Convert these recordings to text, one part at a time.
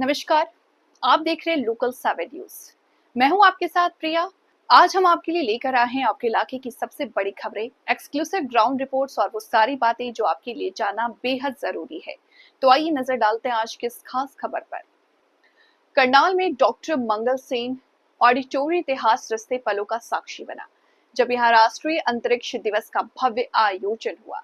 नमस्कार, आप देख रहे हैं लोकल 7 न्यूज। मैं हूं आपके साथ प्रिया। आज हम आपके लिए लेकर आए हैं आपके इलाके की सबसे बड़ी खबरें, एक्सक्लूसिव ग्राउंड रिपोर्ट्स और वो सारी बातें जो आपके लिए जानना बेहद जरूरी है। तो आइए नजर डालते हैं आज की इस खास खबर पर। करनाल में डॉक्टर मंगल सेन ऑडिटोरियम इतिहास रचते पलों का साक्षी बना, जब यहाँ राष्ट्रीय अंतरिक्ष दिवस का भव्य आयोजन हुआ।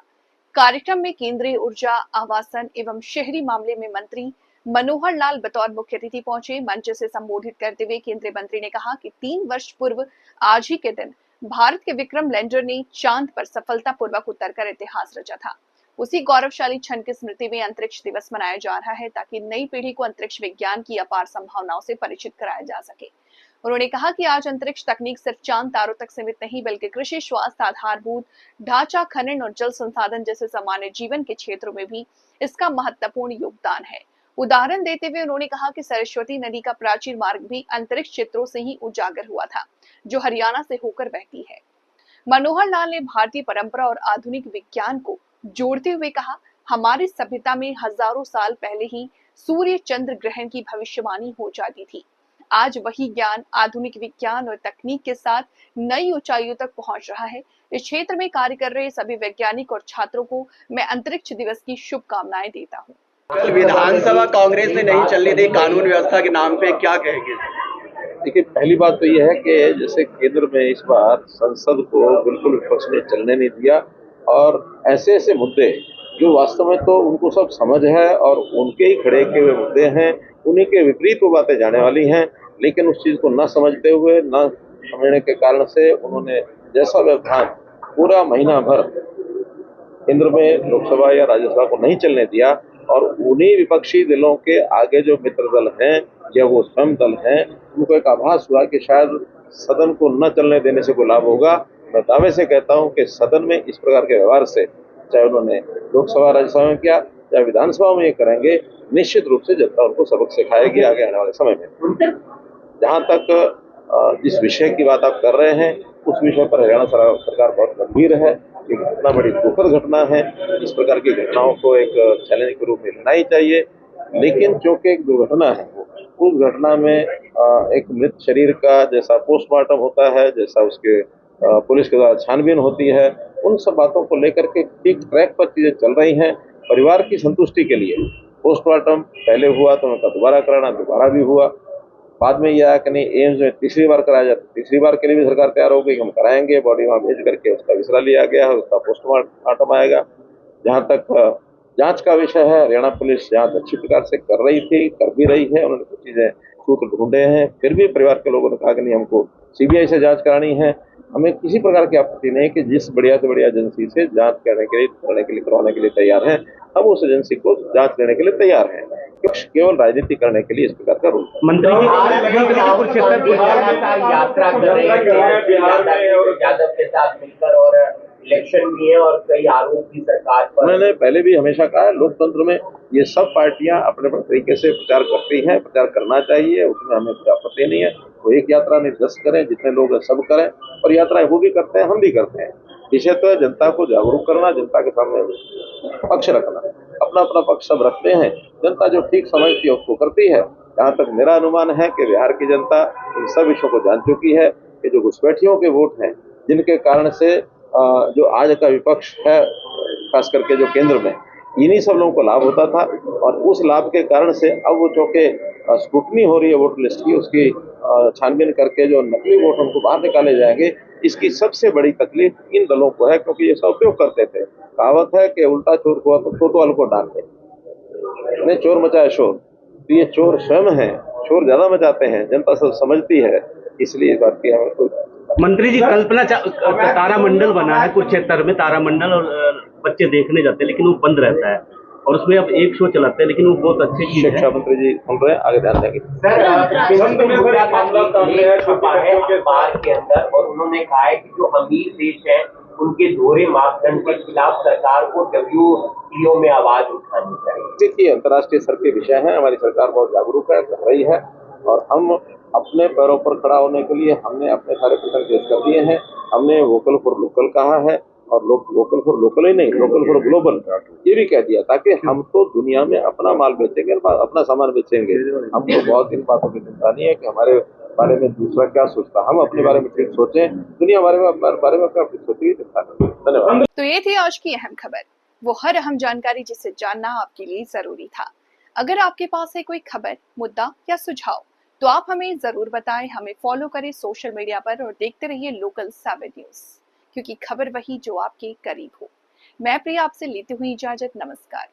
कार्यक्रम में केंद्रीय ऊर्जा, आवासन एवं शहरी मामले में मंत्री मनोहर लाल बतौर मुख्य अतिथि पहुंचे। मंच से संबोधित करते हुए केंद्रीय मंत्री ने कहा कि 3 वर्ष पूर्व आज ही के दिन भारत के विक्रम लैंडर ने चांद पर सफलतापूर्वक उतरकर इतिहास रचा था। उसी गौरवशाली क्षण की स्मृति में अंतरिक्ष दिवस मनाया जा रहा है, ताकि नई पीढ़ी को अंतरिक्ष विज्ञान की अपार संभावनाओं से परिचित कराया जा सके। उन्होंने कहा कि आज अंतरिक्ष तकनीक सिर्फ चांद तारों तक सीमित नहीं, बल्कि कृषि, स्वास्थ्य, आधारभूत ढांचा, खनन और जल संसाधन जैसे सामान्य जीवन के क्षेत्रों में भी इसका महत्वपूर्ण योगदान है। उदाहरण देते हुए उन्होंने कहा कि सरस्वती नदी का प्राचीन मार्ग भी अंतरिक्ष चित्रों से ही उजागर हुआ था, जो हरियाणा से होकर बहती है। मनोहर लाल ने भारतीय परंपरा और आधुनिक विज्ञान को जोड़ते हुए कहा, हमारी सभ्यता में हजारों साल पहले ही सूर्य चंद्र ग्रहण की भविष्यवाणी हो जाती थी। आज वही ज्ञान आधुनिक विज्ञान और तकनीक के साथ नई ऊंचाइयों तक पहुंच रहा है। इस क्षेत्र में कार्य कर रहे सभी वैज्ञानिक और छात्रों को मैं अंतरिक्ष दिवस की शुभकामनाएं देता हूं। कल विधानसभा कांग्रेस ने नहीं चलनी थी कानून व्यवस्था के नाम पे, क्या कहेंगे? देखिए, पहली बात तो यह है कि जैसे केंद्र में इस बार संसद को बिल्कुल विपक्ष ने चलने नहीं दिया, और ऐसे ऐसे मुद्दे जो वास्तव में तो उनको सब समझ है और उनके ही खड़े किए हुए मुद्दे हैं, उन्हीं के विपरीत वो बातें जाने वाली हैं, लेकिन उस चीज को न समझते हुए, न समझने के कारण से उन्होंने जैसा व्यवधान पूरा महीना भर केंद्र में लोकसभा या राज्यसभा को नहीं चलने दिया, और उन्हीं विपक्षी दलों के आगे जो मित्र दल हैं या वो स्वयं दल हैं, उनको एक आभास हुआ कि शायद सदन को न चलने देने से कोई लाभ होगा। मैं दावे से कहता हूं कि सदन में इस प्रकार के व्यवहार से, चाहे उन्होंने लोकसभा राज्यसभा में किया, चाहे विधानसभा में ये करेंगे, निश्चित रूप से जनता उनको सबक सिखाएगी आगे आने वाले समय में। जहां तक जिस विषय की बात आप कर रहे हैं, उस विषय पर हरियाणा सरकार बहुत गंभीर है। एक इतना बड़ी दुखद घटना है, इस प्रकार की घटनाओं को एक चैलेंज के रूप में लेना ही चाहिए, लेकिन चूंकि एक दुर्घटना है, उस घटना में एक मृत शरीर का जैसा पोस्टमार्टम होता है, जैसा उसके पुलिस के द्वारा छानबीन होती है, उन सब बातों को लेकर के ठीक ट्रैक पर चीजें चल रही हैं। परिवार की संतुष्टि के लिए पोस्टमार्टम पहले हुआ तो उनका दोबारा कराना, दोबारा भी हुआ। बाद में यह आया कि नहीं, एम्स में तीसरी बार कराया जाता, तीसरी बार के लिए भी सरकार तैयार हो गई, हम कराएंगे। बॉडी वहां भेज करके उसका विसरा लिया गया है, उसका पोस्टमार्टम आएगा। जहां तक जांच का विषय है, हरियाणा पुलिस जांच अच्छी प्रकार से कर रही थी, कर भी रही है। उन्होंने कुछ चीजें सूत्र ढूंढे हैं, फिर भी परिवार के लोगों ने कहा कि नहीं, हमको सीबीआई से जांच करानी है। हमें किसी प्रकार की आपत्ति नहीं कि जिस बढ़िया से बढ़िया एजेंसी से जांच करने के लिए करवाने के लिए तैयार हैं, हम उस एजेंसी को जांच देने के लिए तैयार हैं। केवल राजनीति करने के लिए इस प्रकार का रूल। मंत्री यात्रा कर रहे हैं यादव के साथ मिलकर, और इलेक्शन भी है और कई आरोप भी सरकार पर। मैंने पहले भी हमेशा कहा है, लोकतंत्र में ये सब पार्टियां अपने अपने तरीके से प्रचार करती हैं, प्रचार करना चाहिए, उसमें हमें कोई आपत्ति नहीं है। वो एक यात्रा नहीं 10 करें, जितने लोग सब करें, और यात्राएं वो भी करते हैं, हम भी करते हैं। विषय तो है जनता को जागरूक करना, जनता के सामने पक्ष रखना। अपना अपना पक्ष सब रखते हैं, जनता जो ठीक समझती है उसको करती है। जहाँ तक मेरा अनुमान है कि बिहार की जनता इन सब विषयों को जान चुकी है कि जो घुसपैठियों के वोट हैं, जिनके कारण से जो आज का विपक्ष है, खास करके जो केंद्र में, इन्हीं सब लोगों को लाभ होता था, और उस लाभ के कारण से अब वो चूंकि स्क्रूटनी हो रही है वोट लिस्ट की, उसकी छानबीन करके जो नकली वोट उनको बाहर निकाले जाएंगे, इसकी सबसे बड़ी तकलीफ इन दलों को है, क्योंकि ये सब उपयोग करते थे। कहावत है कि उल्टा चोर हुआ तो कोतवाल को डांट दे, नहीं चोर मचाए शोर। तो ये चोर स्वयं है, शोर ज्यादा मचाते हैं, जनता सब समझती है, इसलिए इस बात की हमें कोई। मंत्री जी, कल्पना तारामंडल बना है कुरुक्षेत्र में, तारामंडल, और बच्चे देखने जाते हैं, लेकिन वो बंद रहता है, और उसमें अब एक शो चलाते हैं, लेकिन वो बहुत अच्छी चीज है। शिक्षा मंत्री जी सुन रहे हैं, आगे ध्यान देंगे। के अंदर, और उन्होंने कहा है कि जो अमीर देश है उनके दोहरे मापदंड के खिलाफ सरकार को WTO में आवाज उठानी चाहिए। देखिए, अंतर्राष्ट्रीय स्तर के विषय है, हमारी सरकार बहुत जागरूक है, कर रही है, और हम अपने पैरों पर खड़ा होने के लिए हमने अपने सारे प्रश्न पेश कर दिए हैं। हमने वोकल फॉर लोकल कहा है, और लोकल फॉर लोकल ही नहीं, लोकल फॉर ग्लोबल ये भी कह दिया, ताकि हम तो दुनिया में अपना माल बेचेंगे, अपना सामान बेचेंगे। हमको बहुत इन बातों की चिंता नहीं है कि हमारे बारे में दूसरा क्या सोचता, हम अपने बारे में ठीक सोचें, दुनिया बारे में अपना ठीक सोचेगी। धन्यवाद। तो ये थी आज की अहम खबर, वो हर अहम जानकारी जिसे जानना आपके लिए जरूरी था। अगर आपके पास है कोई खबर, मुद्दा या सुझाव तो आप हमें जरूर बताएं। हमें फॉलो करें सोशल मीडिया पर और देखते रहिए लोकल 7 न्यूज, क्योंकि खबर वही जो आपके करीब हो। मैं प्रिया आपसे लेती हुई इजाजत, नमस्कार।